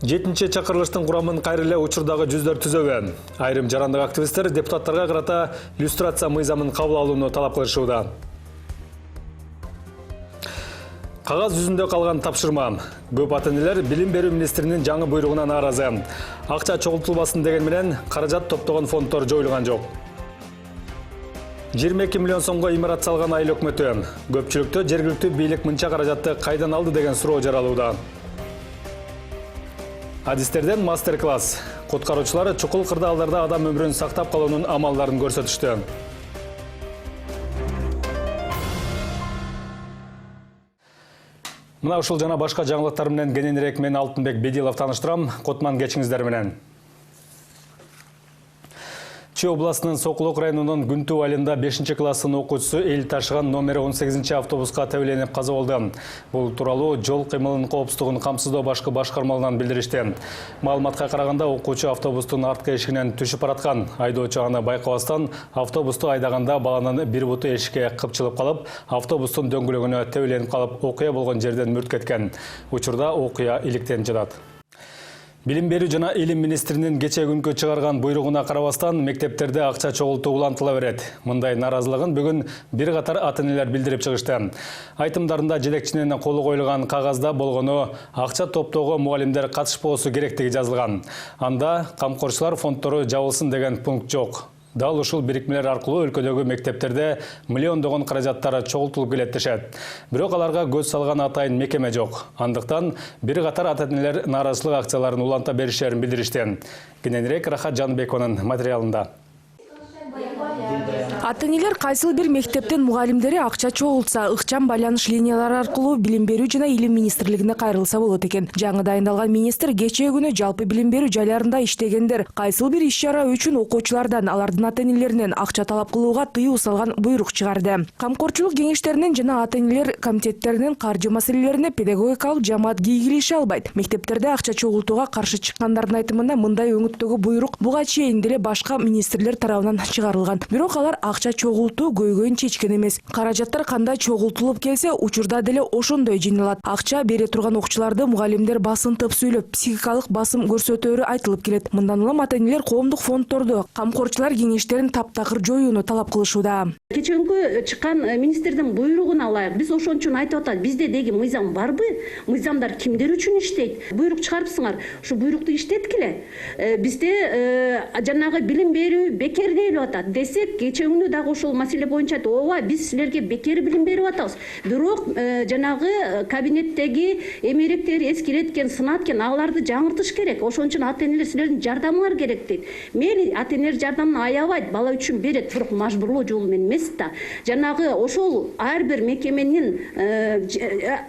7-нче чакырылыштын курамын кайра эле учурдагы жүздөр түзөбү. Айрым жарандык активисттер депутаттарга карата люстрация мыйзамын кабыл алууну талап кылышууда. Кагаз жүзүндө калган тапшырма. Көп ата-энелер билим берүү министринин жаңы буйругуна нааразы. Акча чогултулбасын деген менен каражат топтогон фонддор жоюлган жок. 22 миллион сомго имарат салган айыл өкмөтү. Көпчүлүктө жергиликтүү бийлик мынча каражатты кайдан алды деген суроо жаралууда. Адистерден мастер-класс. Куткаруучулар чукул кырдаалдарда адам өмүрүн сактап калуунун амалдарын көрсөтүштү. Мына ушул жана башка жаңылыктар менен кененирээк мен Алтынбек Бедилов тааныштырам. Котман кечиңиздер менен. Чүй областынын Сокулук районунун Күнтүү айылында 5-класстын окуучусу эл ташыган номери 18 автобуска тебеленип каза болду. Бул тууралуу жол кыймылынын коопсуздугун камсыздоо башкы башкармалынан билдиришти. Маалыматка караганда окуучу автобустун арткы эшигинен түшүп бараткан. Айдоочу аны байкабастан автобусту айдаганда баланын бир буту эшикке кыпчылып калып, автобустун дөңгөлөгүнө тебеленип калып, окуя болгон жерден мүрт кеткен. Учурда окуя иликтенип жатат. Билим берүү жана илим министринин кечээ күнкү чыгарган буйругуна карабастан мектептерде акча чогултуу улантыла берет. Мындай наразылыгын бүгүн бир катар ата-энелер билдирип чыгышты. Айтымдарында жетекчинин колу коюлган кагазда болгону акча топтоого мугалимдер катышпоосу керектиги жазылган. Анда камкорчулар фонддору жабылсын деген пункт жок. Дал ушул бирикмелер аркылуу өлкөдөгү мектептерде миллиондогон каражаттар чогултулуп келет дешет. Бирок аларга көз салган атайын мекеме жок. Андыктан бир катар ата-энелер нааразычылык акцияларын уланта беришерин билдиришти. Кененирээк Рахат Жанбекованын материалында. Ата-энелер кайсыл бир мектептен мугалимдери акча чогултса, ыкчам байланыш линиялары аркылуу билим берүү жана илим министрлигине кайрылса болот экен. Жаңы дайындалган министр кечээ күнү жалпы билим берүү жайларында иштегендер кайсыл бир иш-чара үчүн окуучулардан, алардын ата-энелеринен акча талап кылууга тыюу салган буйрук чыгарды. Камкорчулук кеңештеринин жана ата-энелер комитеттеринин каржы маселелерине педагогикалык жамаат кийгилиши албайт. Мектептерде акча чогултууга каршы чыккандардын айтымында мындай өңүттөгү буйрук буга чейин деле башка министрлер тарабынан чыгарылган. Бирок алар акча чогултуу көйгөйүн чечкен эмес. Каражаттар кандай чогултулуп келсе, учурда деле ошондой жыйналат. Акча бере турган окуучуларды мугалимдер басынтып сүйлөп, психикалык басым көрсөтөөрү айтылып келет. Мындан улам ата-энелер коомдук фонддорду, камкорчулар кеңештерин таптакыр жоюуну талап кылышууда. Кечээкү чыккан министрдин буйругун алайык. Биз ошон үчүн айтып атат, бизде деги мыйзам барбы? Мыйзамдар кимдер үчүн иштейт? Буйрук чыгарыпсыңар. Ушу буйрукту иштеткиле. Бизде жанагы билим берүү бекер деп атат. Десек, кечээ күнү дагы ошол маселе боюнча ооба биз силерге бекер билим берип атабыз. Бирок жанагы кабинеттеги эмеректер эскиреткен, сынаткен агаларды жаңыртыш керек. Ошон үчүн ата-энелер силердин жардамыңар керек дейт. Мейли ата-энелер жардамын аябайт, бала үчүн берет, бирок мажбурлоо жолу менен эмес да. Жанагы ошол ар бир мекеменин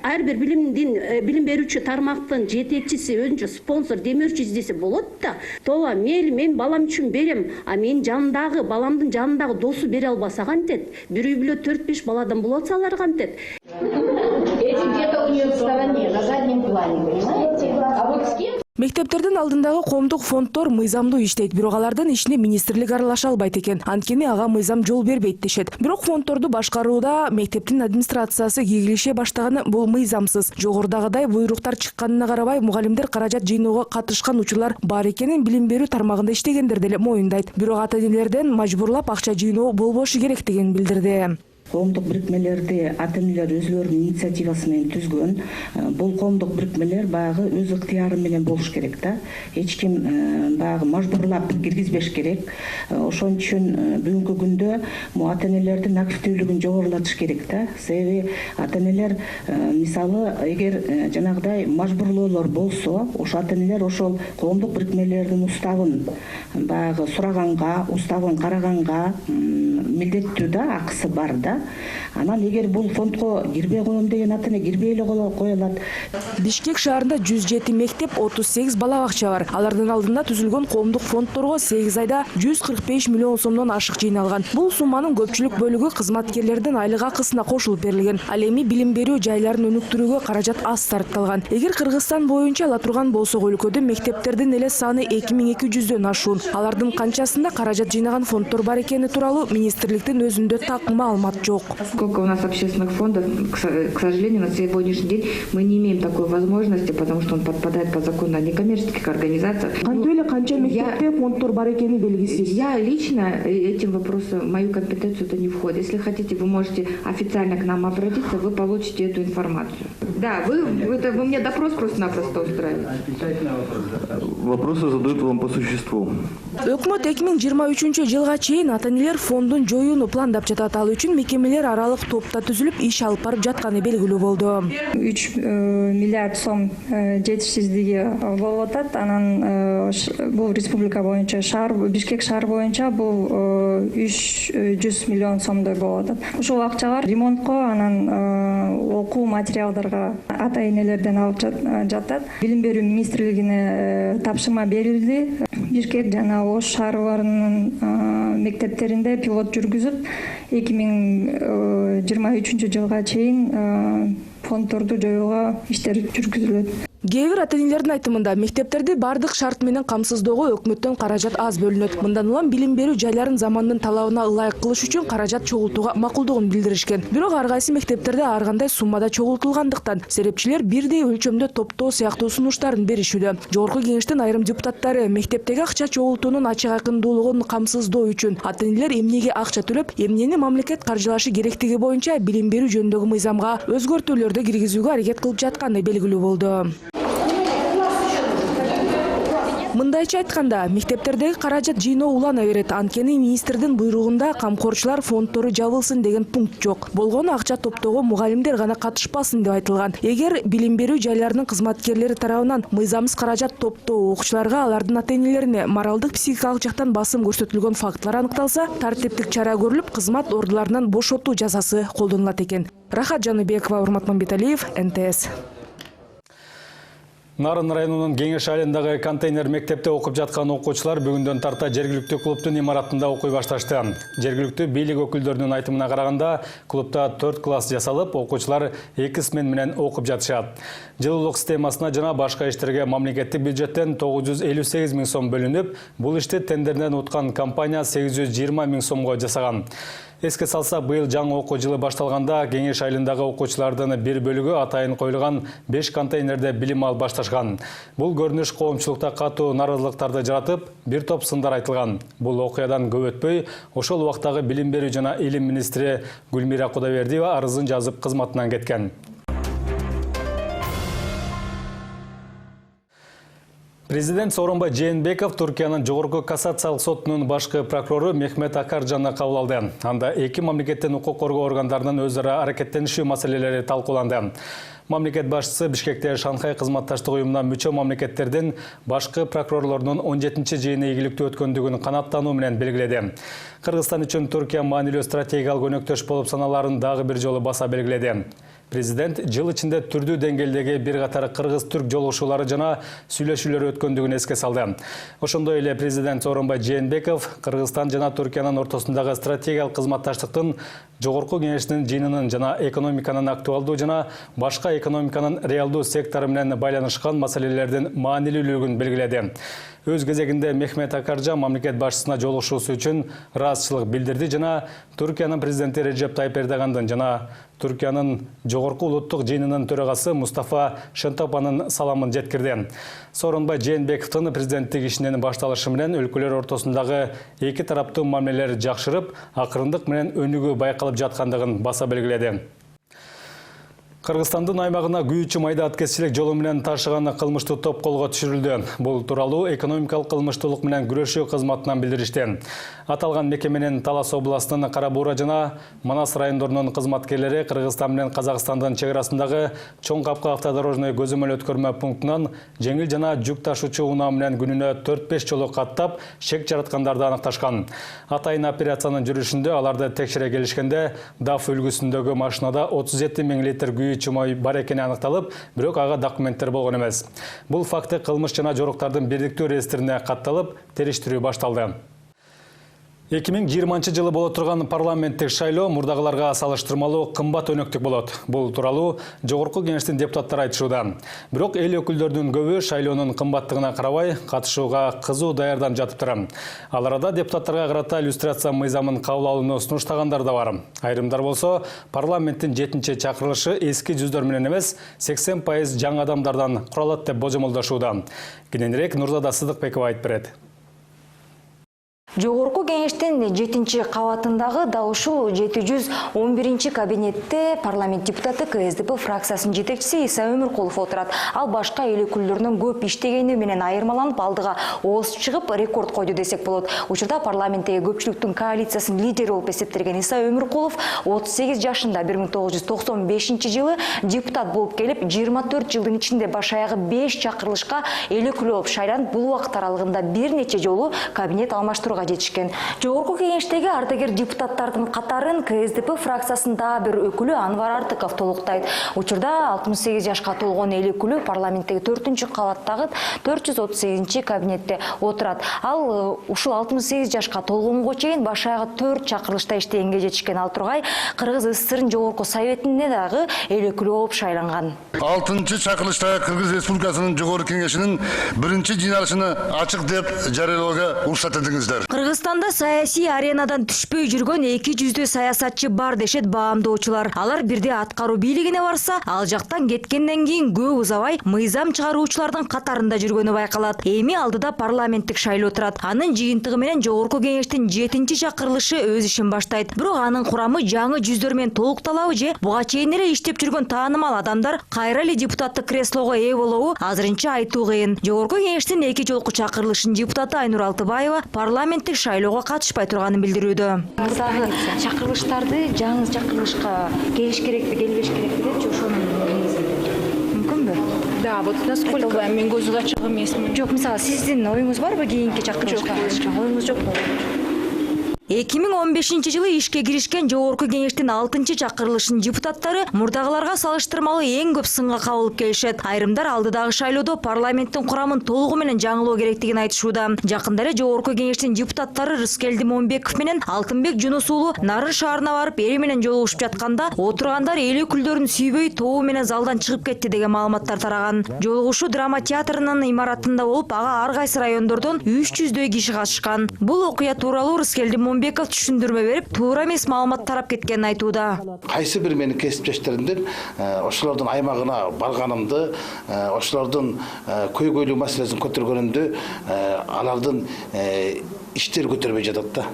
ар бир билим берүүчү тармактын жетекчиси, өзүнчө спонсор демөөрчү издесе болот да. Тооба мейли мен балам үчүн берем, а менин жанымдагы баламдын жанындагы досу бере албаса кантет? Бир үй бүлө 4-5 баладан болотса алар кантет? Эти где-то у нее в стороне, на заднем плане, понимаете? А вот с кем? Мектептердин алдындагы коомдук фонддор мыйзамдуу иштейт, бирок алардын ишине министрлик аралаша албайт экен. Анткени ага мыйзам жол бербейт дешет. Бирок фонддорду башкарууда мектептин администрациясы кийгилише баштаганы бул мыйзамсыз. Жогорудагыдай буйруктар чыкканына карабай, мугалимдер каражат жыйноого катышкан учурлар бар экенин билим берүү тармагында иштегендер деле моюндайт. Бирок ата-энелерден мажбурлап акча жыйноо болбошу керектигин билдирди. Коомдук бирикмелерди ата-энелер өзлөрүнүн инициативасы менен түзгөн. Бул коомдук бирикмелер баягы өз ыктыяры менен болуш керек да. Эч ким баягы мажбурлап киргизбеш керек. Ошон үчүн бүгүнкү күндө ата-энелердин активдүүлүгүн жогорулатыш керек да. Себеби ата-энелер мисалы эгер жанагыдай мажбурлоолор болсо, ошо ата-энелер ошол коомдук бирикмелердин уставын баягы сураганга, уставын караганга милдеттүү да, акысы бар да. Анан эгер бул фондко кирбей коем деген ата-эне кирбей эле кое алат. Бишкек шаарында 107 мектеп, 38 бала бакча бар. Алардын алдында түзүлгөн коомдук фонддорго 8 айда 145 миллион сомдон ашык жыйналган. Бул сумманын көпчүлүк бөлүгү кызматкерлердин айлык акысына кошулуп берилген. Ал эми билим берүү жайларын өнүктүрүүгө каражат аз тартталган. Эгер Кыргызстан боюнча ала турган болсок, өлкөдө мектептердин эле саны 2200дөн ашуун. Алардын канчасында каражат жыйнаган фонддор бар экени тууралуу министрликтин өзүндө так маалымат жок. жок. Сколько у нас общественных фондов, к сожалению, на сегодняшний день мы не имеем такой возможности, потому что он подпадает под закон о некоммерческих организациях. Я лично этим вопросом, в мою компетенцию это не входит. Если хотите, вы можете официально к нам обратиться, вы получите эту информацию. Да, вы мне допрос просто-напросто устраиваете. Вопросы задают вам по существу. Өкмөт 2023 жылга чейин ата-энелер фондун жоюуну пландап жатат. Ал үчүн мекемелер аралык топта түзүлүп иш алып барып жатканы белгилүү болду. 3 миллиард сом жетишсиздиги болуп атат. Анан бул республика боюнча Бишкек шаар боюнча бул 300 миллион сомдой болуп атат. Ушул акчалар ремонтко, анан окуу материалдарга ата-энелерден алып жатат. Билим берүү министрлигине тапшырма берилди. Бишкек жана Ош шаарларынын мектептеринде пилот жүргүзүп 2023 жылга чейин фонддорду жоюуга иштер жүргүзүлөт. Кээ бир ата-энелердин айтымында мектептерди бардык шарт менен камсыздоого өкмөттөн каражат аз бөлүнөт. Мындан улам билим берүү жайларын замандын талабына ылайык кылыш үчүн каражат чогултууга макулдугун билдиришкен. Бирок ар кайсы мектептерде ар кандай суммада чогултулгандыктан серепчилер бирдей өлчөмдө топтоо сыяктуу сунуштарын беришүүдө. Жогорку кеңештин айрым депутаттары мектептеги акча чогултуунун ачык айкындуулугун камсыздоо үчүн ата-энелер эмнеге акча төлөп, эмнени мамлекет каржылашы керектиги боюнча билим берүү жөнүндөгү мыйзамга өзгөртүүлөрдү киргизүүгө аракет кылып жатканы белгилүү болду. Мындайча айтканда, мектептердеги каражат жыйноо улана берет. Анткени министрдин буйругунда камкорчулар фонддору жабылсын деген пункт жок. Болгону акча топтоого мугалимдер гана катышпасын деп айтылган. Эгер билим берүү жайларынын кызматкерлери тарабынан мыйзамсыз каражат топтоо окуучуларга, алардын ата-энелерине моралдык, психикалык жактан басым көрсөтүлгөн фактылар аныкталса, тартиптик чара көрүлүп, кызмат ордуларынан бошотуу жазасы колдонулат экен. Рахат Жаныбекова, Урмат Мамбеталиев, НТС. Нарын районунун Кеңеш айылындагы контейнер мектепте окуп жаткан окуучулар бүгүндөн тарта жергиликтүү клубдун имаратында окуй башташты. Жергиликтүү бийлик өкүлдөрүнүн айтымына караганда, клубда 4 класс жасалып, окуучулар 2 смен менен окуп жатышат. Жылуулук системасына жана башка иштерге мамлекеттик бюджеттен 958 000 сом бөлүнүп, бул ишти тендерден уткан компания 820 000 сомго жасаган. Эске салса, быйыл жаңы окуу жылы башталганда Кеңеш айылындагы окуучулардын бир бөлүгү атайын коюлган 5 контейнерде билим алып башташкан. Бул көрүнүш коомчулукта катуу наразылыктарды жаратып, бир топ сындар айтылган. Бул окуядан көп өтпөй, ошол убактагы билим берүү жана илим министри Гүлмира Кудайбердиева арызын жазып кызматынан кеткен. Президент Сооронбай Жээнбеков Туркиянын жогорку кассациялык сотунун башкы прокурору Мехмет Акаржанды кабыл алды. Анда эки мамлекеттин укук коргоо органдарынын өз ара аракеттенишүү маселелери талкууланды. Мамлекет башчысы Бишкекте Шанхай кызматташтык уюмуна мүчө мамлекеттердин башкы прокурорлорунун 17-чи жыйыны ийгиликтүү өткөндүгүн канааттануу менен белгиледи. Кыргызстан үчүн Туркия маанилүү стратегиялык өнөктөш болуп саналарын дагы бир жолу баса белгиледи. Президент жыл ичинде түрдүү деңгээлдеги бир катар кыргыз-түрк жолугушуулары жана сүйлөшүүлөр өткөндүгүн эске салды. Ошондой эле президент Сооронбай Жээнбеков Кыргызстан жана Туркиянын ортосундагы стратегиялык кызматташтыктын жогорку кеңешинин жыйынынын жана экономиканын актуалдуу жана башка экономиканын реалдуу сектору менен байланышкан маселелердин маанилүүлүгүн белгиледи. Өз кезегинде Мехмет Акаржан мамлекет башчысына жолугушуусу үчүн ыраазычылык билдирди жана Туркиянын президенти Режеп Тайып Эрдогандын жана Туркиянын жогорку улуттук жыйынынын төрагасы Мустафа Шентопанын саламын жеткирди. Сооронбай Жээнбековдун президенттик ишинин башталышы менен өлкөлөр ортосундагы эки тараптуу мамилелер жакшырып, акырындык менен өнүгүү байкалып жаткандыгын баса белгиледи. Кыргызстандын аймагына күйүүчү майда аткезчилик жолу менен ташыган кылмыштуу топ колго түшүрүлдү. Бул тууралуу экономикалык кылмыштуулук менен күрөшүү кызматынан билдиришти. Аталган мекеменин Талас областынын Кара Буура жана Манас райондорунун кызматкерлери Кыргызстан менен Казакстандын чек арасындагы Чоң Капка автодорожный көзөмөл өткөрмө пунктунан жеңил жана жүк ташуучу унаа менен күнүнө 4-5 жолу каттап шек жараткандарды аныкташкан. Атайын операциянын жүрүшүндө аларды текшере келишкенде ДАФ үлгүсүндөгү машинада 37 000 литр күйүүчү май бар экени аныкталып, бирок ага документтер болгон эмес. Бул факты кылмыш жана жоруктардын бирдиктүү реестрине катталып, териштирүү башталды. 2020 жылы боло турган парламенттик шайлоо мурдагыларга салыштырмалуу кымбат өнөктүк болот. Бул тууралуу жогорку кеңештин депутаттары айтышууда. Бирок эл өкүлдөрүнүн көбү шайлоонун кымбаттыгына карабай катышууга кызуу даярданып жатыптыр. Ал арада депутаттарга карата иллюстрация мыйзамын кабыл алууну сунуштагандар да бар. Айрымдар болсо парламенттин 7-чи чакырылышы эски жүздөр менен эмес 80% жаңы адамдардан куралат деп божомолдошууда. Кененирээк Нурзада Сыдыкбекова айтып берет. Жогорку кеңештин 7-чи кабатындагы дал ушул 711-чи кабинетте парламент депутаты КСДП фракциясынын жетекчиси Иса Өмүркулов отурат. Ал башка эл өкүлдөрүнүн көп иштегени менен айырмаланып алдыга ооз чыгып рекорд койду десек болот. Учурда парламенттеги көпчүлүктүн коалициясынын лидери болуп эсептелген Иса Өмүркулов 38 жашында 1995-жылы депутат болуп келип, 24 жылдын ичинде баш аягы 5 чакырылышка эл өкүлү болуп шайланып, бул убакыт аралыгында бир нече жолу кабинет алмаштырууга жетишкен. Жогорку кеңештеги ардагер депутаттардын катарын КСДП фракциясында бир өкүлү Анвар Артыков толуктайт. Учурда 68 жашка толгон эл өкүлү парламенттеги 4-чү кабаттагы 438-чи кабинетте отурат. Ал ушул 68 жашка толгонго чейин баш аягы 4 чакырылышта иштегенге жетишкен. Ал тургай Кыргыз СССРнын жогорку советине дагы эл өкүлү болуп шайланган. 6-чы чакырылышта Кыргыз Республикасынын жогорку кеңешинин 1-чи жыйналышын ачык деп жарыялоого уруксат этиңиздер. Кыргызстанда саясий аренадан түшпөй жүргөн 200 саясатчы бар дешет баамдоочулар. Алар бирде аткаруу бийлигине барса, ал жактан кеткенден кийин көп узабай мыйзам чыгаруучулардын катарында жүргөнү байкалат. Эми алдыда парламенттик шайлоо турат. Анын жыйынтыгы менен жогорку кеңештин 7-чи чакырылышы өз ишин баштайт. Бирок анын курамы жаңы жүздөр менен толукталабы же буга чейин эле иштеп жүргөн таанымал адамдар кайра эле депутаттык креслого ээ болобу азырынча айтуу кыйын. Жогорку кеңештин 2 жолку чакырылышынын депутаты Айнур Алтыбаева парламенттик шайлоого катышпай турганын билдирүүдө. Мурдагы чакырылыштарды жаңы чакырылышка келиш керекпи, келбеш керекпи депчи ошонун негизинде. Мүмкүнбү? Да, вот насколько мен көзү ачык эмесмин. Жок, мисалы сиздин оюңуз барбы кийинки чакырылышка? Оюңуз жокпу? 2015-жылы ишке киришкен жогорку кеңештин 6-чы чакырылышынын депутаттары мурдагыларга салыштырмалуу эң көп сынга кабылып келишет. Айрымдар алдыдагы шайлоодо парламенттин курамын толугу менен жаңылоо керектигин айтышууда. Жакында эле жогорку кеңештин депутаттары Рыскелди Момбеков менен Алтынбек Жунус уулу Нарын шаарына барып эри менен жолугушуп жатканда отургандар эл өкүлдөрүн сүйбөй тобу менен залдан чыгып кетти деген маалыматтар тараган. Жолугушуу драма театрынын имаратында болуп, ага ар кайсы райондордон 300дөй киши катышкан. Бул окуя тууралуу Рыскелди Момбеков түшүндүрмө берип, туура эмес маалымат тарап кеткенин айтууда. Кайсы бир менин кесиптештеримдин ошолордун аймагына барганымды, ошолордун көйгөйлүү маселесин көтөргөнүмдү, алардын иштери көтөрбөй жатат да.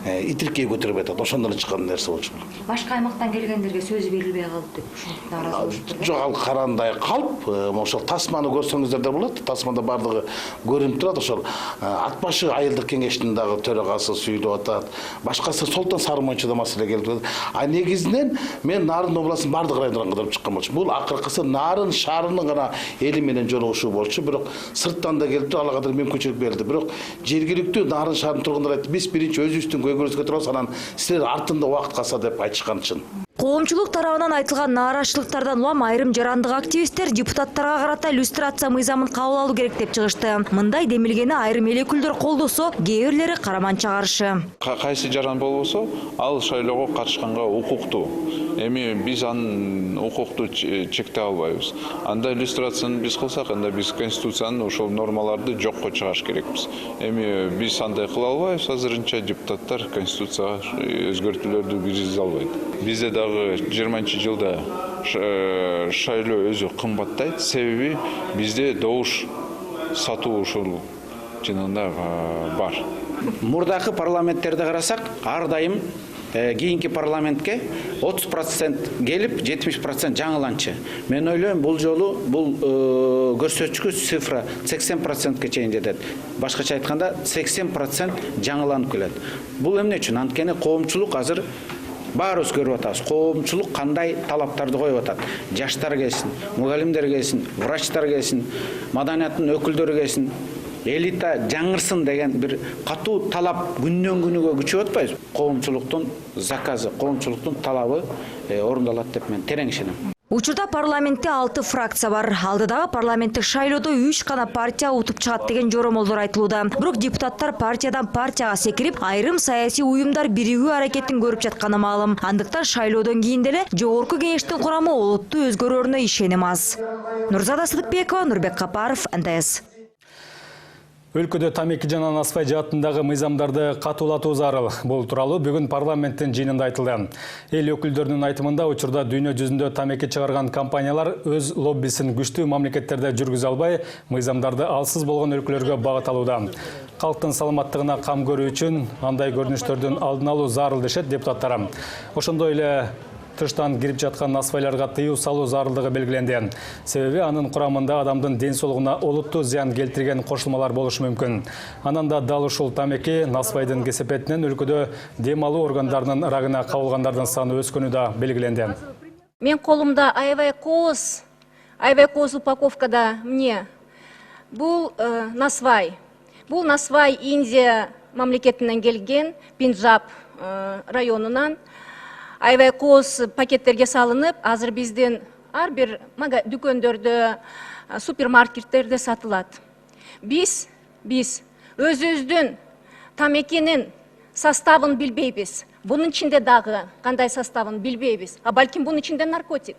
Итиркей көтөрүп атат. Ошондон чыккан нерсе болчу. Башка аймактан келгендерге сөз берилбей калды деп нааразы. Жок, ал карандай калп, ошол тасманы көрсөңүздөр да болот. Тасманда бардыгы көрүнүп турат. Ошол ат башы айылдык кеңештин дагы төрагасы сүйлөп атат. Башкасы Солтан Сарымончу да маселе келип. А негизинен мен Нарын областынын бардык райондорун кыдырып чыккан болчумун. Бул акыркысы Нарын шаарынын гана эли менен жолугушуу болчу. Бирок сырттан да келип, ала кадыр мүмкүнчүлүк берилди. Бирок жергиликтүү Нарын шаарынын тургундары айтты, биз биринчи өзүбүздүн көйгөйүбүзгө турабыз, анан силер артында убакыт калса деп айтышкан чын. Коомчулук тарабынан айтылган нааразычылыктардан улам айрым жарандык активисттер депутаттарга карата иллюстрация мыйзамын кабыл алуу керек деп чыгышты. Мындай демилгени айрым эл өкүлдөр колдосо, кээ бирлери караманча каршы. Кайсы жаран болбосо, ал шайлоого катышканга укуктуу. Эми биз анын укукту чектей албайбыз. Анда иллюстрацияны биз кылсак, анда биз конституциянын ошол нормаларды жокко чыгарыш керекпиз. Эми биз андай кыла албайбыз, азырынча депутаттар конституцияга өзгөртүүлөрдү киргизе албайт. Бизде дагы 20-жылда шайлоо өзү кымбаттайт. Себеби бизде добуш сатуу ушул жөнүндө бар. Мурдакы парламенттерди карасак, ар дайым кийинки парламентке 30% келип, 70% жаңыланчы. Мен ойлойм, бул жолу бул көрсөткүч цифра 80%ке чейин жетет. Башкача айтканда 80% жаңыланып келет. Бул эмне үчүн? Анткени коомчулук азыр баарыбыз көрүп атабыз. Коомчулук кандай талаптарды коюп атат? Жаштар келсин, мугалимдер келсин, врачтар келсин, маданияттын өкүлдөрү келсин. Элита жаңырсын деген бир катуу талап күндөн күнүгө күчөп атпайбыз. Коомчулуктун заказы, коомчулуктун талабы орундалат деп мен терең ишенем. Учурда парламентте 6 фракция бар. Алдыдагы парламенттик шайлоодо 3 гана партия утуп чыгат деген жоромолдор айтылууда. Бирок депутаттар партиядан партияга секирип, айрым саясий уюмдар биригүү аракетин көрүп жатканы маалым. Андыктан шайлоодон кийин деле жогорку кеңештин курамы олуттуу өзгөрөрүнө ишеним аз. Нурзада Сыдыкбекова, Нурбек Капаров, НТС. Өлкөдө тамеки жана насвай жаатындагы мыйзамдарды катуулатуу зарыл. Бул тууралуу бүгүн парламенттин жыйынында айтылды. Эл өкүлдөрүнүн айтымында учурда дүйнө жүзүндө тамеки чыгарган компаниялар өз лоббисин күчтүү мамлекеттерде жүргүзө албай, мыйзамдарды алсыз болгон өлкөлөргө багыт алууда. Калктын саламаттыгына кам көрүү үчүн андай көрүнүштөрдүн алдын алуу зарыл дешет депутаттар. Ошондой эле тыштан кирип жаткан насвайларга тыюу салуу зарылдыгы белгиленди. Себеби анын курамында адамдын ден соолугуна олуттуу зыян келтирген кошулмалар болушу мүмкүн. Анан да дал ушул тамеки насвайдын кесепетинен өлкөдө дем алуу органдарынын рагына кабылгандардын саны өскөнү да белгиленди. Мен колумда аябай кооз упаковкада мне. Бул насвай. Бул насвай Индия мамлекетинен келген, Пенджаб районунан. Аябай кооз пакеттерге салынып, азыр биздин ар бир дүкөндөрдө, супермаркеттерде сатылат. Биз өзүбүздүн тамекинин составын билбейбиз. Бунун ичинде дагы кандай составын билбейбиз. А балким бунун ичинде наркотик.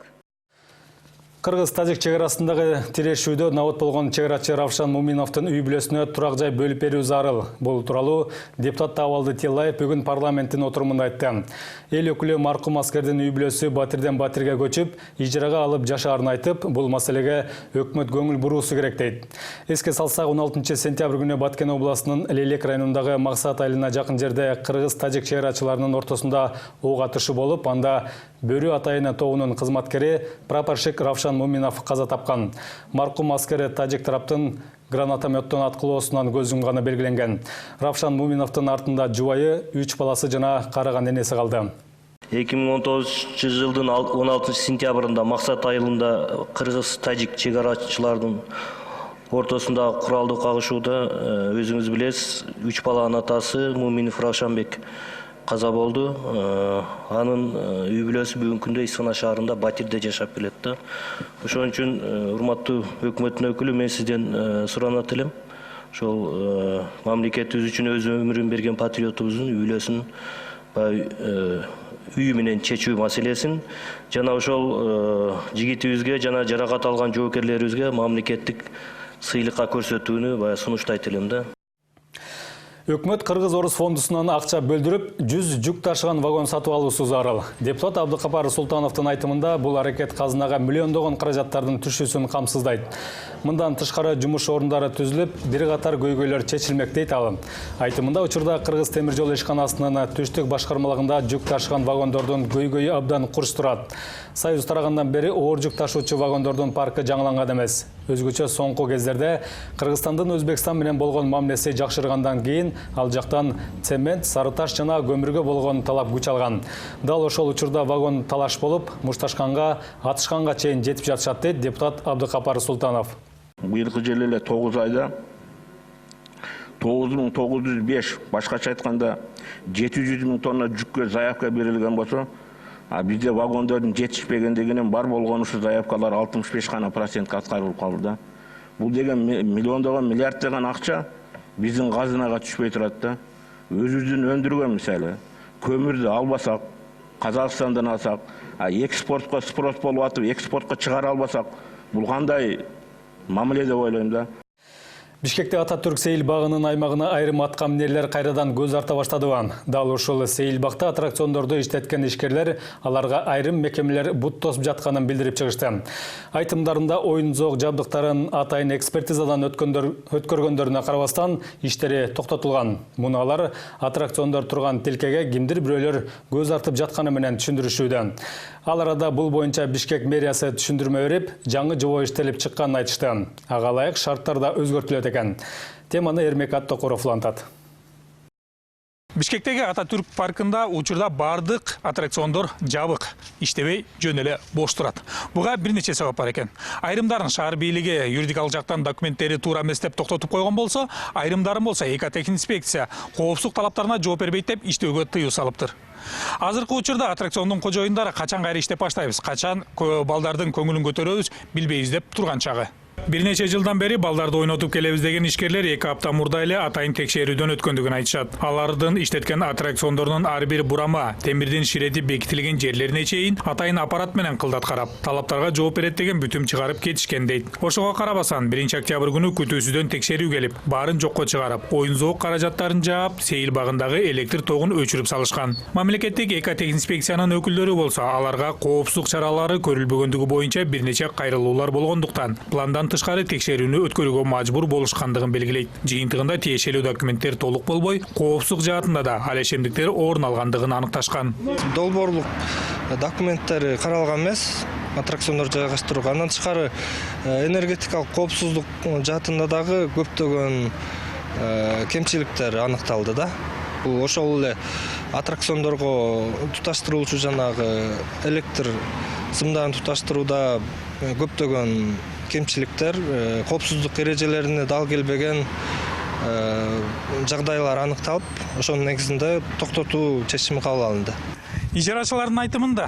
Кыргыз-тажик чек арасындагы тирешүүдө набат болгон чек-арачы Равшан Муминовдун үй бүлөсүнө турак жай бөлүп берүү зарыл. Бул тууралуу депутат Абалды Тиллаев бүгүн парламенттин отурумунда айтты. Эл өкүлү маркум аскердин үй бүлөсү батирден батирге көчүп, ижарага алып жашаарын айтып, бул маселеге өкмөт көңүл буруусу керек дейт. Эске салсак, 16 сентябрь күнү Баткен областынын Лелек районундагы Максат айылына жакын жерде кыргыз-тажик чек-арачыларынын ортосунда ок атышы болуп, анда Бөрү атайыны тобунун кызматкери прапорщик Равшан Муминов каза тапкан. Маркум аскери тажик тараптын гранатометтон аткылоосунан көз жумганы белгиленген. Равшан Муминовдун артында жубайы, 3 баласы жана караган энеси калды. 2019 жылдын 16 сентябрында Максат айылында кыргыз-тажик чек-арачылардын ортосунда куралдуу кагышууда өзүңүз билесиз, 3 баланын атасы Муминов Равшанбек каза болду. Анын үй бүлөсү бүгүнкү күндө Исфана шаарында батирде жашап келет да. Ошон үчүн урматтуу өкмөттүн өкүлү, мен сизден суранат элем. Ошол мамлекетибиз үчүн өз өмүрүн берген патриотубуздун үй бүлөсүн үйү менен чечүү маселесин жана ошол жигитибизге жана жаракат алган жоокерлерибизге мамлекеттик сыйлыкка көрсөтүүнү сунуштайт элем да. Өкмөт Кыргыз-Орус фондусунан акча бөлдүрүп, 100 жүк ташыган вагон сатып алуусу зарыл. Депутат Абдыкапар Султановдун айтымында бул аракет казынага миллиондогон каражаттардын түшүүсүн камсыздайт. Мындан тышкары жумуш орундары түзүлүп, бир катар көйгөйлөр чечилмек дейт ал. Айтымында учурда Кыргыз темир жол ишканасынын түштүк башкармалыгында жүк ташыган вагондордун көйгөйү абдан курч турат. Союз тарагандан бери оор жүк ташуучу вагондордун паркы жаңыланган эмес. Өзгөчө соңку кездерде Кыргызстандын Өзбекстан менен болгон мамилеси жакшыргандан кийин ал жактан цемент, сары таш жана көмүргө болгон талап күч алган. Дал ошол учурда вагон талаш болуп, мушташканга, атышканга чейин жетип жатышат дейт депутат Абдыкапар Султанов. Быйылкы жылы эле 9 айда 9905, башкача айтканда 700 000 тонна жүккө заявка берилген болсо, бизде вагондордун жетишпегендигинен бар болгон ушу заявкалар 65% аткарылып калды. Бул деген миллиондогон, миллиарддаган акча биздин казынага түшпөй турат да. Өзүбүздүн өндүргөн мисалы көмүрдү албасак, Казакстандан алсак, экспортко спрос болуп атып, экспортко чыгара албасак, бул кандай мамиле деп ойлойм да. Бишкекте Ататүрк сейил багынын аймагына айрым атка минерлер кайрадан көз арта баштадыбан. Дал ушул сейил бакта аттракциондорду иштеткен ишкерлер аларга айрым мекемелер бут тосуп жатканын билдирип чыгышты. Айтымдарында оюн зоок жабдыктарын атайын экспертизадан өткөргөндөрүнө карабастан иштери токтотулган. Муну алар аттракциондор турган тилкеге кимдир бирөөлөр көз артып жатканы менен түшүндүрүшүүдө. Ал арада бул боюнча Бишкек мэриясы түшүндүрмө берип, жаңы жобо иштелип чыкканын айтышты. Ага ылайык шарттар да өзгөртүлөт экен. Теманы Эрмек Аттокуров улантат. Бишкектеги Ататүрк паркында учурда бардык аттракциондор жабык. иштебей жөн эле бош турат. Буга бир нече себеп бар экен. Айрымдарын шаар бийлиги юридикалык жактан документтери туура эмес деп токтотуп койгон болсо, айрымдарын болсо экотехинспекция коопсуздук талаптарына жооп бербейт деп иштөөгө тыюу салыптыр. Азыркы учурда аттракциондун кожоюндары качан кайра иштеп баштайбыз, качан балдардын көңүлүн көтөрөбүз билбейбиз деп турган чагы. Бир нече жылдан бери балдарды ойнотуп келебиз деген ишкерлер 2 апта мурда эле атайын текшерүүдөн өткөндүгүн айтышат. Алардын иштеткен аттракциондордун ар бир бурама, темирдин ширети бекитилген жерлерине чейин атайын аппарат менен кылдат карап, талаптарга жооп берет деген бүтүм чыгарып кетишкен дейт. Ошого карабасан 1 октябрь күнү күтүүсүдөн текшерүү келип, баарын жокко чыгарып, оюн-зоок каражаттарын жаап, сейил багындагы электр тогун өчүрүп салышкан. Мамлекеттик экотехинспекциянын өкүлдөрү болсо, аларга коопсуздук чаралары көрүлбөгөндүгү боюнча бир нече кайрылуулар болгондуктан пландан тышкары текшерүүнү өткөрүүгө мажбур болушкандыгын белгилейт. Жыйынтыгында тиешелүү документтер толук болбой, коопсуздук жаатында да алешемдиктер орун алгандыгын аныкташкан. Долбоорлук документтери каралган эмес, аттракциондор жайгаштырууга. Андан тышкары энергетикалык коопсуздук жаатында дагы көптөгөн кемчиликтер аныкталды да. Бул ошол эле аттракциондорго туташтырылуучу жанагы электр сымдарын туташтырууда көптөгөн кемчиликтер, коопсуздук эрежелерине дал келбеген жагдайлар аныкталып, ошонун негизинде токтотуу чечими кабыл алынды. Ижарачылардын айтымында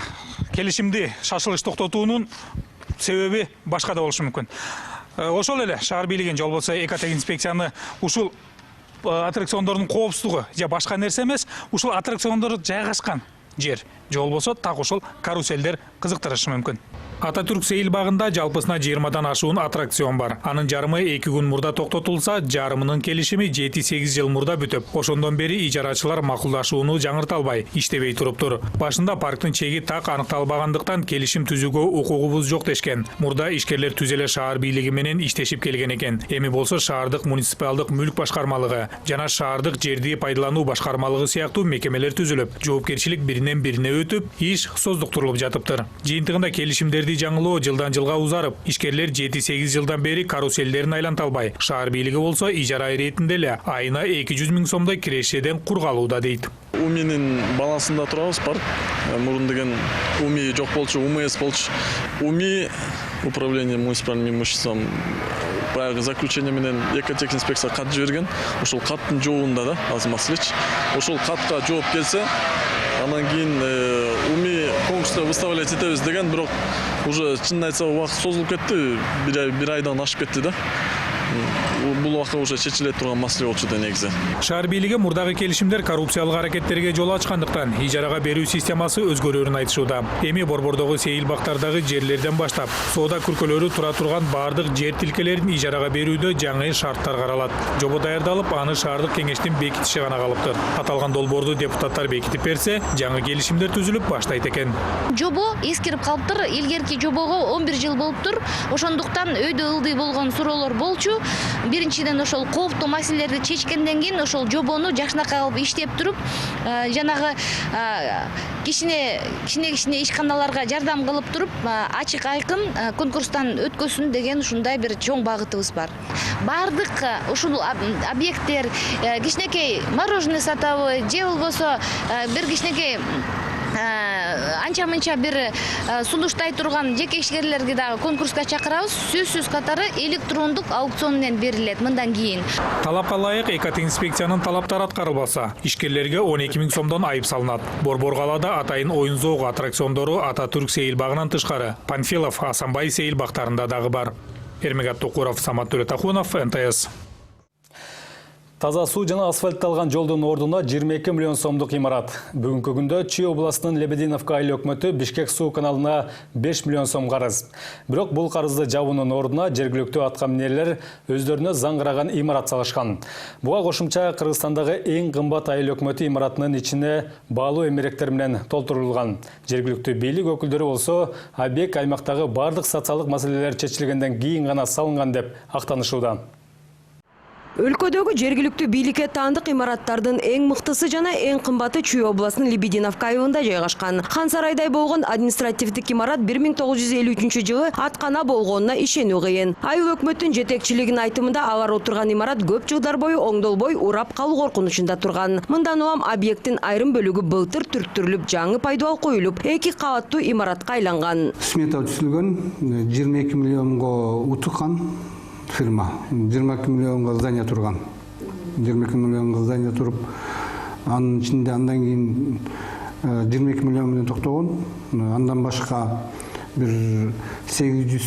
келишимди шашылыш токтотуунун себеби башка да болушу мүмкүн. Ошол эле шаар бийлигин же болбосо экотехинспекцияны ушул аттракциондордун коопсуздугу же башка нерсе эмес, ушул аттракциондор жайгашкан жер же болбосо так ушул каруселдер кызыктырышы мүмкүн. Ататүрк сейил багында жалпысына 20дан ашуун аттракцион бар. Анын жарымы 2 күн мурда токтотулса, жарымынын келишими 7-8 жыл мурда бүтүп, ошондон бери ижарачылар макулдашууну жаңырта албай, иштебей туруптур. Башында парктын чеги так аныкталбагандыктан келишим түзүүгө укугубуз жок дешкен. Мурда ишкерлер түз эле шаар бийлиги менен иштешип келген экен. Эми болсо шаардык муниципалдык мүлк башкармалыгы жана шаардык жерди пайдалануу башкармалыгы сыяктуу мекемелер түзүлүп, жоопкерчилик биринен бирине өтүп, иш создуктурулуп жатыптыр. Жыйынтыгында келишимдерди жаңылоо жылдан жылга узарып, ишкерлер 7-8 жылдан бери каруселдерин айланта албай, шаар бийлиги болсо ижара иретинде эле айына 200 000 сомдой кирешеден кургалууда дейт. УМИнин балансында турабыз, парк. Мурун деген УМИ жок болчу, УМС болчу. УМИ управление муниципальным имуществом баягы заключение менен экотехинспекция кат жиберген. Ошол каттын жообунда да Азым Асылович. Ошол катка жооп келсе, анан кийин УМИ конкурста выставлять этебиз деген, бирок уже чынын айтса убакыт созулуп кетти, бир айдан ашып кетти да. Бул убакта уже чечиле турган маселе болчу да негизи. Шаар бийлиги мурдагы келишимдер коррупциялык аракеттерге жол ачкандыктан ижарага берүү системасы өзгөрөрүн айтышууда. Эми борбордогу сейил бактардагы жерлерден баштап, соода күркөлөрү тура турган бардык жер тилкелерин ижарага берүүдө жаңы шарттар каралат. Жобо даярдалып, аны шаардык кеңештин бекитиши гана калыптыр. Аталган долбоорду депутаттар бекитип берсе, жаңы келишимдер түзүлүп баштайт экен. Жобо эскирип калыптыр. Илгерки жобого 11 жыл болуптур. Ошондуктан өйдө ылдый болгон суроолор болчу. Биринчиден ошол кооптуу маселелерди чечкенден кийин ошол жобону жакшынакай кылып иштеп туруп, жанагы кичине ишканаларга жардам кылып туруп, ачык айкын конкурстан өткөсүн деген ушундай бир чоң багытыбыз бар. Бардык ушул объекттер, кичинекей мороженое сатабы, же болбосо бир кичинекей анча-мынча бир сулуштай турган жеке ишкерлерге дагы конкурска чакырабыз. Сөзсүз катары электрондук аукцион менен берилет мындан кийин. Талапка ылайык экотехинспекциянын талаптары аткарылбаса, ишкерлерге 12 000 сомдон айып салынат. Борбор калаада атайын оюн-зоок аттракциондору Ататүрк сейил багынан тышкары, Панфилов, Асанбай сейил бактарында дагы бар. Эрмегат Токуров, Самат Төлөтахунов, НТС. Таза суу жана асфальтталган жолдун ордуна 22 миллион сомдук имарат. Бүгүнкү күндө Чүй областынын Лебединовка айыл өкмөтү Бишкек суу каналына 5 миллион сом карыз. Бирок бул карызды жабуунун ордуна жергиликтүү аткаминерлер өздөрүнө заңгыраган имарат салышкан. Буга кошумча Кыргызстандагы эң кымбат айыл өкмөтү имаратынын ичине баалуу эмеректер менен толтурулган. Жергиликтүү бийлик өкүлдөрү болсо, объект аймактагы бардык социалдык маселелер чечилгенден кийин гана салынган деп актанышууда. Өлкөдөгү жергиликтүү бийликке таандык имараттардын эң мыктысы жана эң кымбаты Чүй областынын Лебединовка айылында жайгашкан. Хан сарайдай болгон административдик имарат 1953-жылы аткана болгонуна ишенүү кыйын. Айыл өкмөттүн жетекчилигинин айтымында алар отурган имарат көп жылдар бою оңдолбой урап калуу коркунучунда турган. Мындан улам объекттин айрым бөлүгү былтыр түрттүрүлүп, жаңы пайдалуу коюлуп, 2 кабаттуу имаратка айланган. Смета түзүлгөн 22 миллионго утуккан фирма. 22 миллионга здание турган. 22 миллионга здание туруп, анын ичинде андан кийин 22 миллион менен токтогон. Андан башка бир 800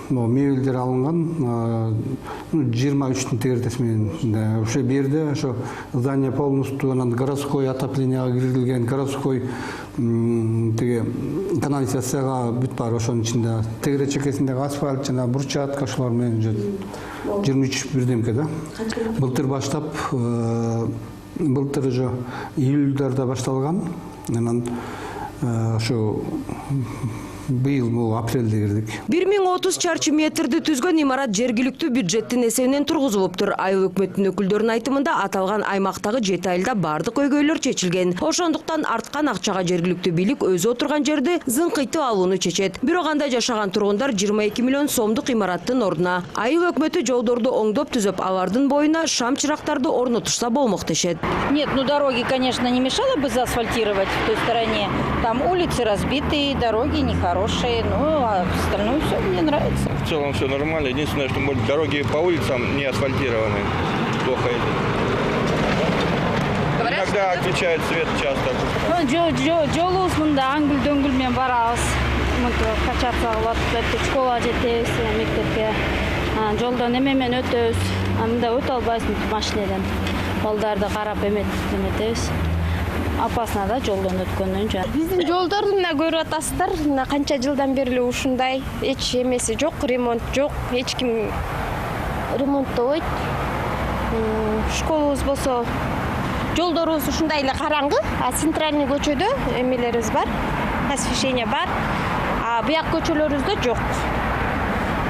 мебелдер алынган, 23 тегертеси менен. Ошо берде ошо здание полностью анан городской отоплениега киргизилген, городской теге канализацияга бүт бар. Ошонун ичинде тегере чекесиндеги асфальт жана брусчатка ошолор менен 23 бирдемке да. Былтыр баштап, былтыр уже июльдарда башталган. Анан ошо быйыл бул апрелде кирдик. 1030 чарчы метрди түзгөн имарат жергиликтүү бюджеттин эсебинен тургузулуптур. Айыл өкмөттүнүн өкүлдөрүнүн айтымында аталган аймактагы 7 айылда бардык көйгөйлөр чечилген. Ошондуктан арткан акчага жергиликтүү бийлик өзү отурган жерди зыңкыйтып алууну чечет. Бирок анда жашаган тургундар 22 миллион сомдук имараттын ордуна айыл өкмөтү жолдорду оңдоп түзөп, алардын боюна шам чырактарды орнотушса болмок дешет. Нет, дороги, конечно, не мешало бы заасфальтировать в той стороне. Там улицы разбитые, дороги нехорошие. А остальное все мне нравится. В целом все нормально. Единственное, что дороги по улицам не асфальтированы. Плохо идет. Иногда отключают свет часто. Жолубуз мында аңгүл-дөңгүл менен барабыз. Качаться кылат, школа жетебиз, мектепке. Жолдон эменен өтөбүз. Мында өтө албайбыз машинеден. Балдарды карап эметебиз. Опасно да жолдон өткөндөн жөн. Биздин жолдорду мына көрүп атасыздар. Мына канча жылдан бери ушундай, эч эмеси жок, ремонт жок, эч ким ремонттобойт. Школабыз болсо жолдорубуз ушундай эле караңгы, центральный көчөдө эмелерибиз бар, освещение бар. А буяк көчөлөрүбүздө жок.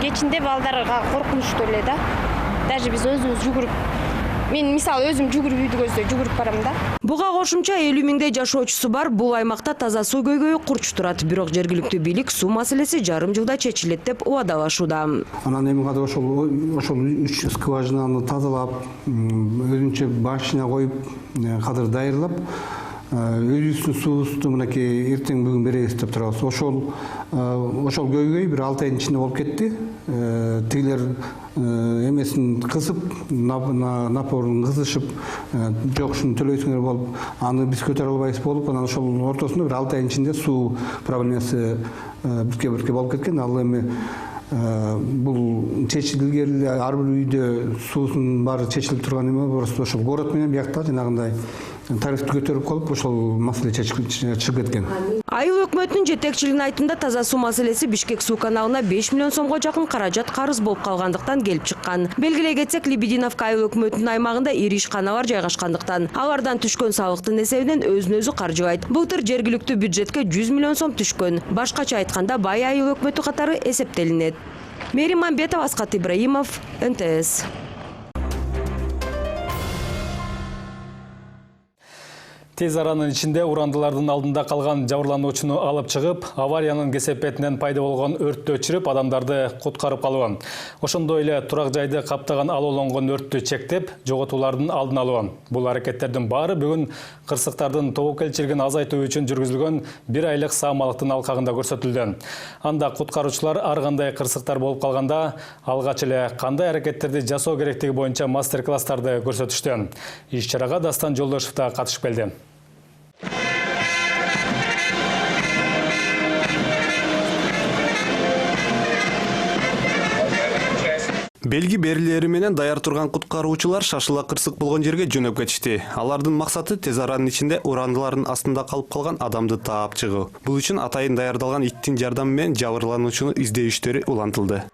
Кечинде балдарга коркунучтуу эле да. Даже биз өзүбүз жүгүрүп, мен мисалы өзүм жүгүрүп үйдү көздөй жүгүрүп барам да. Буга кошумча 50 миңдей жашоочусу бар. Бул аймакта таза суу көйгөйү курч турат. Бирок жергиликтүү бийлик суу маселеси жарым жылда чечилет деп убадалашууда. Анан эми када ошол 3 скважинаны тазалап, өзүнчө башына коюп, кадыр дайырлап, өзүбүздүн суубузду мынакей эртең бүгүн беребиз деп турабыз. Ошол көйгөй бир 6 айдын ичинде болуп кетти. Тигилер эмесин кысып, напорун кысышып, жок ушуну төлөйсүңөр болуп, аны биз көтөрө албайбыз болуп, анан ошол ортосунда бир 6 айдын ичинде суу проблемасы бирке болуп кеткен. Ал эми бул чечилгеле ар бир үйдө суусунун баары чечилип турган эме, просто ошол город менен биякта жанагындай тарифти көтөрүп коюп, ошол маселе чыгып кеткен. Айыл өкмөтүнүн жетекчилигинин айтымында таза суу маселеси Бишкек суу каналына 5 миллион сомго жакын каражат карыз болуп калгандыктан келип чыккан. Белгилей кетсек, Лебединовка айыл өкмөтүнүн аймагында ири ишканалар жайгашкандыктан алардан түшкөн салыктын эсебинен өзүн-өзү каржыбайт. Былтыр жергиликтүү бюджетке 100 миллион сом түшкөн. Башкача айтканда, бай айыл өкмөтү катары эсептелинет. Мерим Мамбетова, Аскат Ибраимов, НТС. Тез аранын ичинде урандылардын алдында калган жабырлануучуну алып чыгып, авариянын кесепетинен пайда болгон өрттү өчүрүп, адамдарды куткарып калуу. Ошондой эле турак жайды каптаган алоолонгон өрттү чектеп, жоготуулардын алдын алуу. Бул аракеттердин баары бүгүн кырсыктардын тобокелчилигин азайтуу үчүн жүргүзүлгөн 1 айлык саамалыктын алкагында көрсөтүлдү. Анда куткаруучулар ар кандай кырсыктар болуп калганда алгач эле кандай аракеттерди жасоо керектиги боюнча мастер-класстарды көрсөтүштү. Иш-чарага Дастан Жолдошев да катышып келди. Белги берилери менен даяр турган куткаруучулар шашыла кырсык болгон жерге жөнөп кетишти. Алардын максаты тез аранын ичинде урандылардын астында калып калган адамды таап чыгуу. Бул үчүн атайын даярдалган иттин жардамы менен жабырлануучуну издөө иштери улантылды.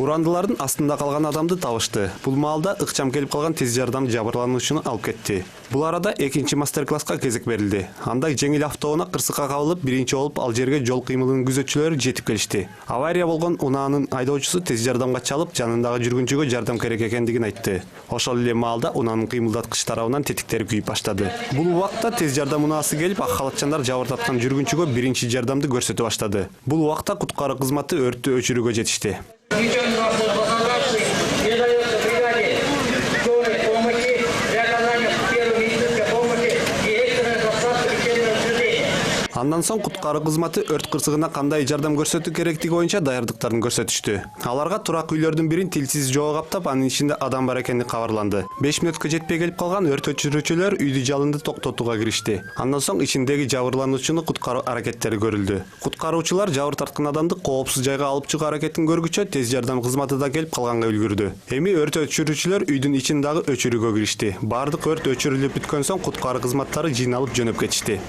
Урандылардын астында калган адамды табышты. Бул маалда ыкчам келип калган тез жардам жабырлануучуну алып кетти. Бул арада экинчи мастер-класска кезек берилди. Анда жеңил автоунаа кырсыкка кабылып, биринчи болуп ал жерге жол кыймылынын күзөтчүлөрү жетип келишти. Авария болгон унаанын айдоочусу тез жардамга чалып, жанындагы жүргүнчүгө жардам керек экендигин айтты. Ошол эле маалда унаанын кыймылдаткыч тарабынан тетиктери күйүп баштады. Бул убакта тез жардам унаасы келип, ак халатчандар жабырдаткан жүргүнчүгө биринчи жардамды көрсөтө баштады. Бул убакта куткаруу кызматы өрттү өчүрүүгө жетишти. Андан соң куткаруу кызматы өрт кырсыгына кандай жардам көрсөтүү керектиги боюнча даярдыктарын көрсөтүштү. Аларга турак үйлөрдүн бирин тилсиз жоо каптап, анын ичинде адам бар экени кабарланды. 5 мүнөткө жетпей келип калган өрт өчүрүүчүлөр үйдү жалынды токтотууга киришти. Андан соң ичиндеги жабырлануучуну куткаруу аракеттери көрүлдү. Куткаруучулар жабыр тарткан адамды коопсуз жайга алып чыгуу аракетин көргүчө тез жардам кызматы да келип калганга үлгүрдү. Эми өрт өчүрүүчүлөр үйдүн ичин дагы өчүрүүгө киришти. Бардык өрт өчүрүлүп бүткөн соң куткаруу кызматтары жыйналып жөнөп кетишти.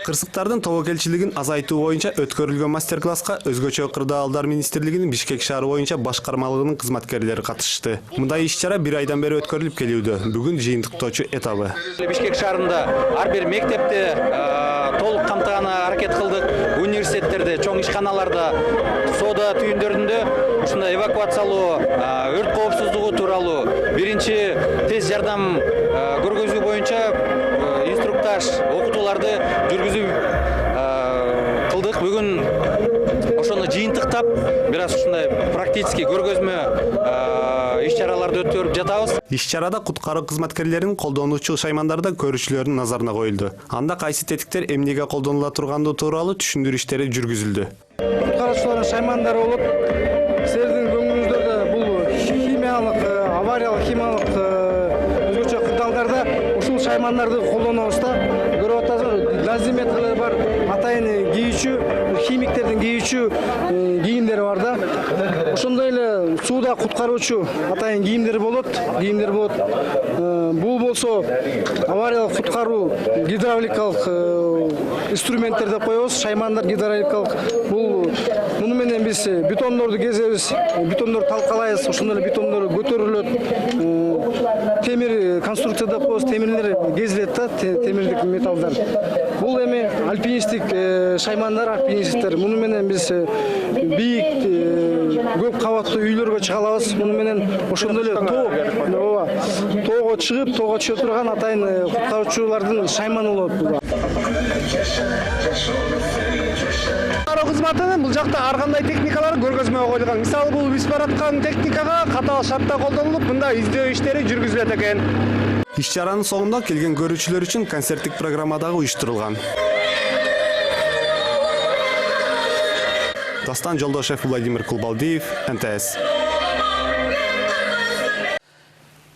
Кырсыктардын тобокелчилигин азайтуу боюнча өткөрүлгөн мастер-класска өзгөчө кырдаалдар министрлигинин Бишкек шаары боюнча башкармалыгынын кызматкерлери катышты. Мындай иш-чара 1 айдан бери өткөрүлүп келүүдө. Бүгүн жыйынтыктоочу этабы. Бишкек шаарында ар бир мектепте толук камтыганы аракет кылдык. Университеттерде, чоң ишканаларда, соода түйүндөрүндө ушундай эвакуациялоо, өрт коопсуздугу тууралуу биринчи тез жардам көргөзүү боюнча инструктаж, окутууларды жүргүзүп кылдык. Бүгүн ошону жыйынтыктап, бир аз ушундай практически көргөзмө иш-чараларды өткөрүп жатабыз. Иш-чарада куткаруу кызматкерлеринин колдонуучу шаймандары да көрүүчүлөрдүн назарына коюлду. Анда кайсы тетиктер эмнеге колдонула тургандыгы тууралуу түшүндүрүү иштери жүргүзүлдү. Куткаруучулардын шаймандары болуп, силердин көңүлүңүздөрдө бул химиялык, авариялык химиялык өзгөчө кырдаалдарда ушул шаймандарды колдонобуз да. Көрүп атасызбы, дозиметрлер бар, атайын кийүүчү, химиктердин кийүүчү кийимдери бар да. Ошондой эле сууда куткаруучу атайын кийимдер болот. Бул болсо авариялык куткаруу гидравликалык инструменттер деп коебуз. Шаймандар гидравликалык. Муну менен биз бетондорду кезебиз, бетондорду талкалайбыз, ошондой эле бетондор көтөрүлөт. Темир конструкция деп коебуз, темирлер кезилет да, темирдик металлдар. Бул эми альпинисттик шаймандар, альпинисттер. Муну менен биз бийик көп кабаттуу үйлөргө чыга алабыз. Муну менен ошондой эле тоого чыгып, тоого түшө турган атайын куткаруучулардын шайманы болот. Куткаруу кызматынын бул жакта ар кандай техникалары көргөзмөгө коюлган. Мисалы бул биз бараткан техникага катаал шартта колдонулуп, мында издөө иштери жүргүзүлөт экен. Иш-чаранын соңунда келген көрүүчүлөр үчүн концерттик программа дагы уюштурулган. Дастан Жолдошев, Владимир Кулбалдиев, НТС.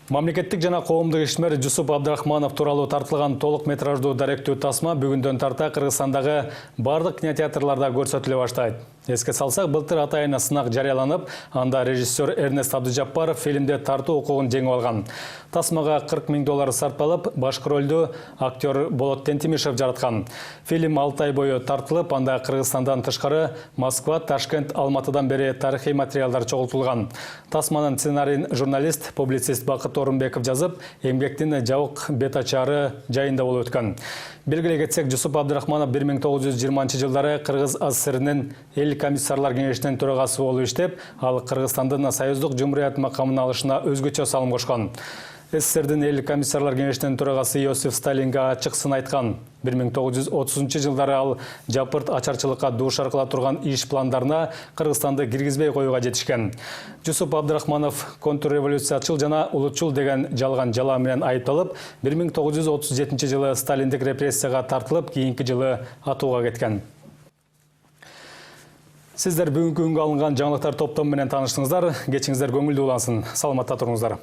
Мамлекеттик жана коомдук ишмер Жусуп Абдрахманов тууралуу тартылган толук метраждуу даректүү тасма бүгүндөн тарта Кыргызстандагы бардык кинотеатрларда көрсөтүлө баштайт. Эске салсак, былтыр атайын сынак жарыяланып, анда режиссер Эрнест Абдыжаппаров фильмде тартуу укугун жеңип алган. Тасмага $40 000 сарпталып, башкы ролду актер Болот Тентимишев жараткан. Фильм 6 ай бою тартылып, анда Кыргызстандан тышкары Москва, Ташкент, Алматыдан бери тарыхый материалдар чогултулган. Тасманын сценарийин журналист, публицист Бакыт Орунбеков жазып, эмгектин жабык бет ачары жайында болуп өткөн. Белгилей кетсек, Жусуп Абдрахманов 1920-жылдары Кыргыз АССРнин эл комиссарлар кеңешинин төрагасы болуп иштеп, ал Кыргызстандын союздук жумурият макамын алышына өзгөчө салым кошкон. СССРдин эл комиссарлар кеңешинин төрагасы Иосиф Сталинге ачык сын айткан. 1930-жылдары ал жапырт ачарчылыкка дуушар кыла турган иш пландарына Кыргызстанды киргизбей коюуга жетишкен. Жусуп Абдрахманов контрреволюциячыл жана улутчул деген жалган жала менен айыпталып, 1937-жылы Сталиндик репрессияга тартылып, кийинки жылы атууга кеткен. Сиздер бүгүнкү күнгө алынган жаңылыктар топтому менен тааныштыңыздар. Кечиңиздер көңүлдүү улансын. Саламатта туруңуздар.